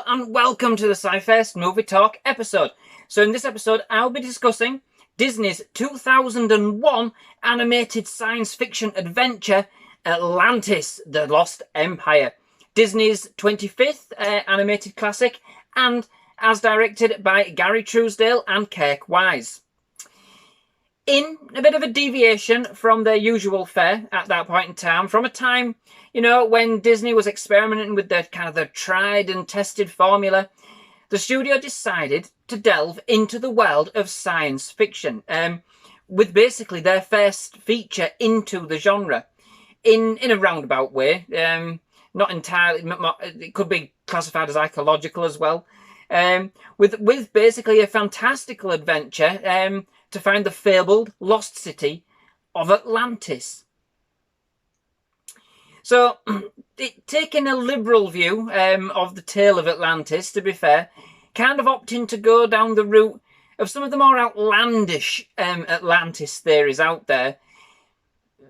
and welcome to the SciFirst MovieTalk episode. So in this episode, I'll be discussing Disney's 2001 animated science fiction adventure, Atlantis The Lost Empire. Disney's 25th animated classic, and as directed by Gary Trousdale and Kirk. In a bit of a deviation from their usual fare at that point in time, from a time, when Disney was experimenting with the tried and tested formula, the studio decided to delve into the world of science fiction, with basically their first feature into the genre, in a roundabout way. Not entirely, it could be classified as ecological as well, with basically a fantastical adventure to find the fabled lost city of Atlantis. So, taking a liberal view of the tale of Atlantis, to be fair, kind of opting to go down the route of some of the more outlandish Atlantis theories out there,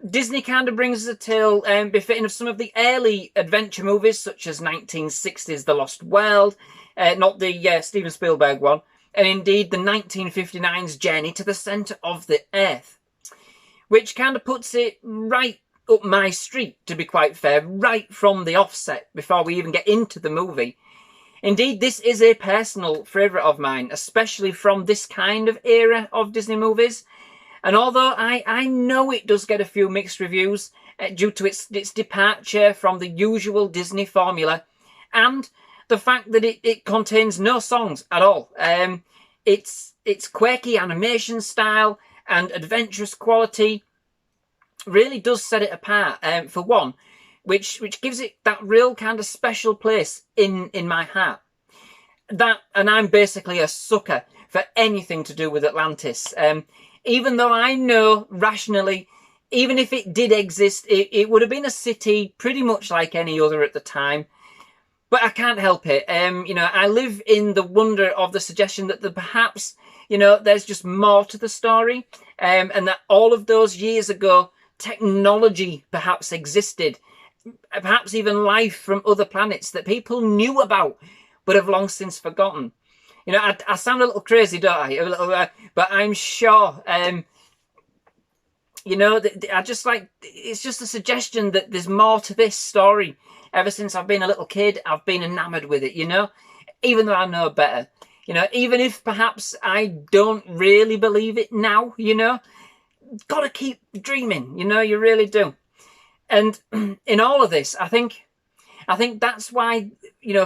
Disney kind of brings us a tale befitting of some of the early adventure movies, such as 1960's The Lost World, not the Steven Spielberg one, and indeed the 1959's Journey to the Centre of the Earth, which kind of puts it right up my street, to be quite fair, right from the offset, before we even get into the movie. Indeed, this is a personal favourite of mine, especially from this kind of era of Disney movies. And although I know it does get a few mixed reviews due to its departure from the usual Disney formula, and the fact that it contains no songs at all. Its quirky animation style and adventurous quality really does set it apart, for one, which gives it that real kind of special place in my heart. And I'm basically a sucker for anything to do with Atlantis. Even though I know rationally, even if it did exist, it would have been a city pretty much like any other at the time. But I can't help it. I live in the wonder of the suggestion that perhaps, there's just more to the story, and that all of those years ago, technology perhaps existed, perhaps even life from other planets that people knew about but have long since forgotten. I sound a little crazy, don't I? But I'm sure, I just it's just a suggestion that there's more to this story. Ever since I've been a little kid, I've been enamoured with it, even though I know better. Even if perhaps I don't really believe it now, gotta keep dreaming, you really do. And in all of this, I think that's why,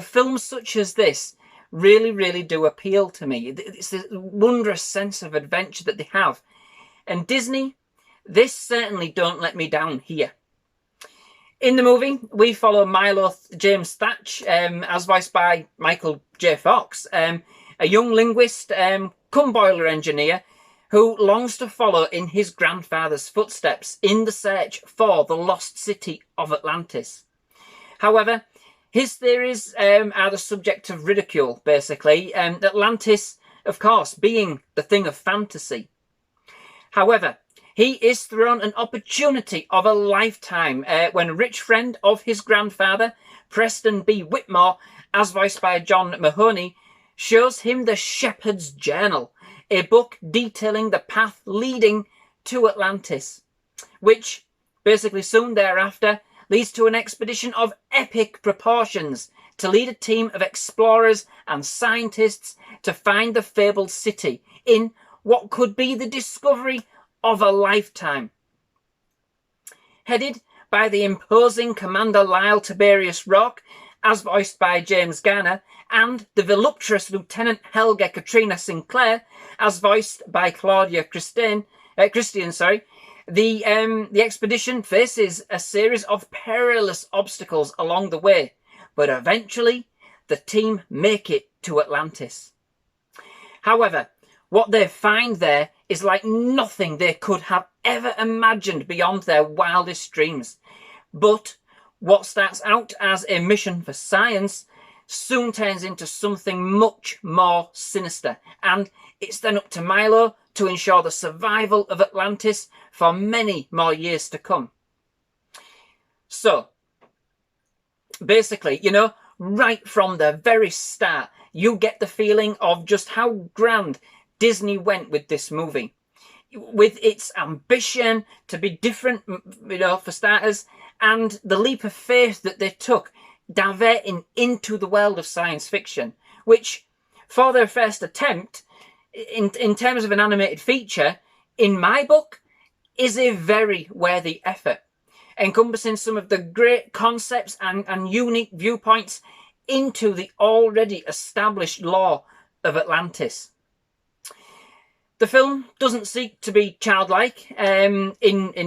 films such as this really, really do appeal to me. It's the wondrous sense of adventure that they have. And Disney, this certainly don't let me down here. In the movie, we follow Milo James Thatch, as voiced by Michael J. Fox, a young linguist, cum boiler engineer, who longs to follow in his grandfather's footsteps in the search for the lost city of Atlantis. However, his theories are the subject of ridicule, basically, Atlantis, of course, being the thing of fantasy. However, he is thrown an opportunity of a lifetime when a rich friend of his grandfather, Preston B. Whitmore, as voiced by John Mahoney, shows him the Shepherd's Journal, a book detailing the path leading to Atlantis, which basically soon thereafter leads to an expedition of epic proportions to lead a team of explorers and scientists to find the fabled city in what could be the discovery of a lifetime. Headed by the imposing Commander Lyle Tiberius Rock, as voiced by James Garner, and the voluptuous Lieutenant Helga Katrina Sinclair, as voiced by Claudia Christian, the expedition faces a series of perilous obstacles along the way, but eventually the team make it to Atlantis. However, what they find there is like nothing they could have ever imagined beyond their wildest dreams. But what starts out as a mission for science soon turns into something much more sinister, and it's then up to Milo to ensure the survival of Atlantis for many more years to come. So, basically, right from the very start, you get the feeling of just how grand Disney went with this movie. With its ambition to be different, for starters, and the leap of faith that they took diverting into the world of science fiction, which, for their first attempt, in terms of an animated feature, in my book, is a very worthy effort, encompassing some of the great concepts and unique viewpoints into the already established lore of Atlantis. The film doesn't seek to be childlike in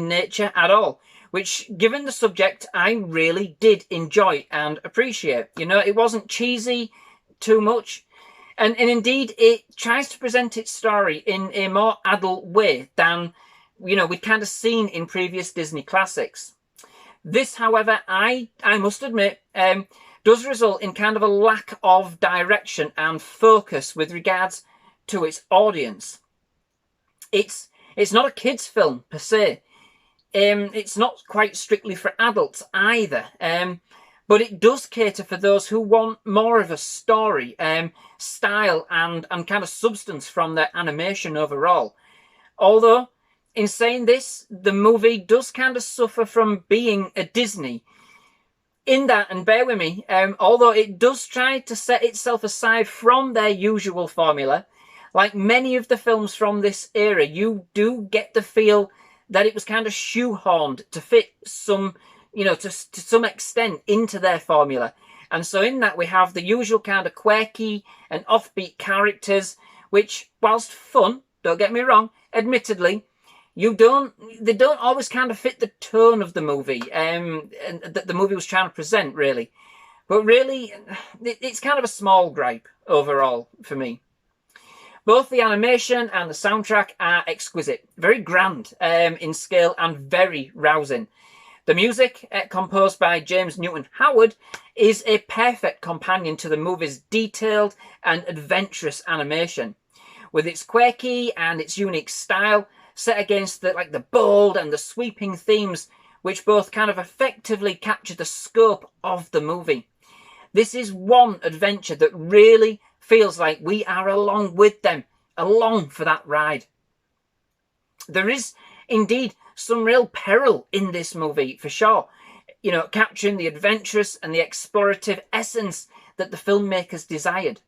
nature at all, which, given the subject, I really did enjoy and appreciate. It wasn't cheesy too much, and indeed it tries to present its story in a more adult way than, we'd kind of seen in previous Disney classics. This, however, I must admit, does result in kind of a lack of direction and focus with regards to its audience. It's not a kids' film per se. It's not quite strictly for adults either. But it does cater for those who want more of a story, style, and kind of substance from their animation overall. Although, in saying this, the movie does kind of suffer from being a Disney. In that, and bear with me, although it does try to set itself aside from their usual formula, like many of the films from this era, you do get the feel that it was kind of shoehorned to fit some, to some extent into their formula. And so in that we have the usual kind of quirky and offbeat characters, which, whilst fun, don't get me wrong, admittedly, they don't always kind of fit the tone of the movie, and that the movie was trying to present, really. But really, it's kind of a small gripe overall for me. Both the animation and the soundtrack are exquisite, very grand in scale and very rousing. The music, composed by James Newton Howard, is a perfect companion to the movie's detailed and adventurous animation. With its quirky and its unique style, set against the bold and the sweeping themes, which both kind of effectively capture the scope of the movie. This is one adventure that really feels like we are along with them, along for that ride. There is indeed some real peril in this movie, for sure, capturing the adventurous and the explorative essence that the filmmakers desired.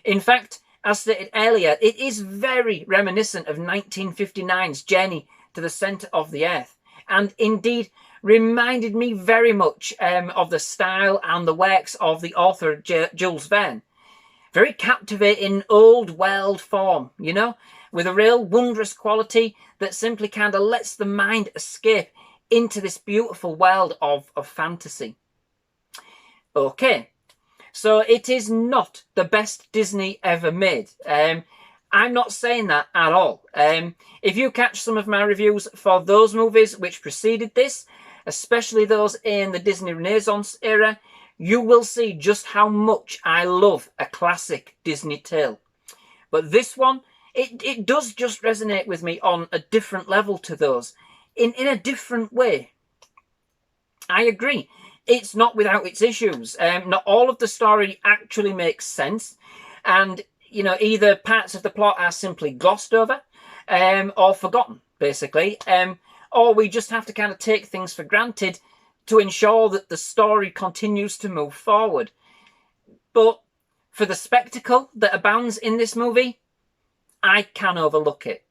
In fact, as stated earlier, it is very reminiscent of 1959's Journey to the Centre of the Earth, and indeed reminded me very much of the style and the works of the author Jules Verne. Very captivating old world form, with a real wondrous quality that simply kind of lets the mind escape into this beautiful world of fantasy. Okay, so it is not the best Disney ever made. I'm not saying that at all. If you catch some of my reviews for those movies which preceded this, especially those in the Disney Renaissance era, you will see just how much I love a classic Disney tale. But this one, it does just resonate with me on a different level to those, in a different way. I agree, it's not without its issues. Not all of the story actually makes sense, and either parts of the plot are simply glossed over or forgotten, basically, or we just have to kind of take things for granted to ensure that the story continues to move forward. But for the spectacle that abounds in this movie, I can overlook it.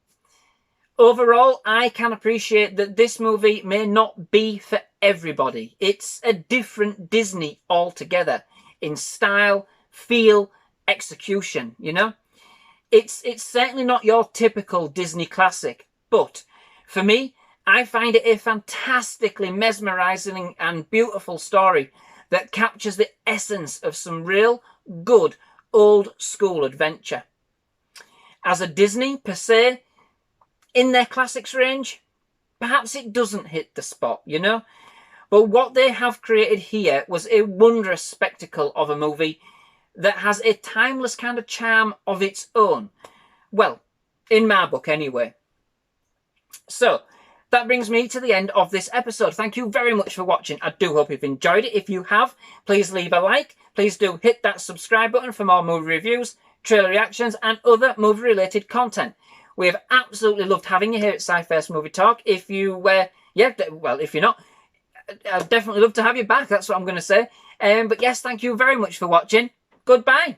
Overall, I can appreciate that this movie may not be for everybody. It's a different Disney altogether in style, feel, execution, It's certainly not your typical Disney classic, but for me, I find it a fantastically mesmerising and beautiful story that captures the essence of some real good old school adventure. As a Disney per se, in their classics range, perhaps it doesn't hit the spot, But what they have created here was a wondrous spectacle of a movie that has a timeless kind of charm of its own. Well, in my book anyway. So, that brings me to the end of this episode. Thank you very much for watching. I do hope you've enjoyed it. If you have, please leave a like. Please do hit that subscribe button for more movie reviews, trailer reactions, and other movie-related content. We have absolutely loved having you here at SciFirst MovieTalk. If you, if you're not, I'd definitely love to have you back. That's what I'm going to say. But yes, thank you very much for watching. Goodbye.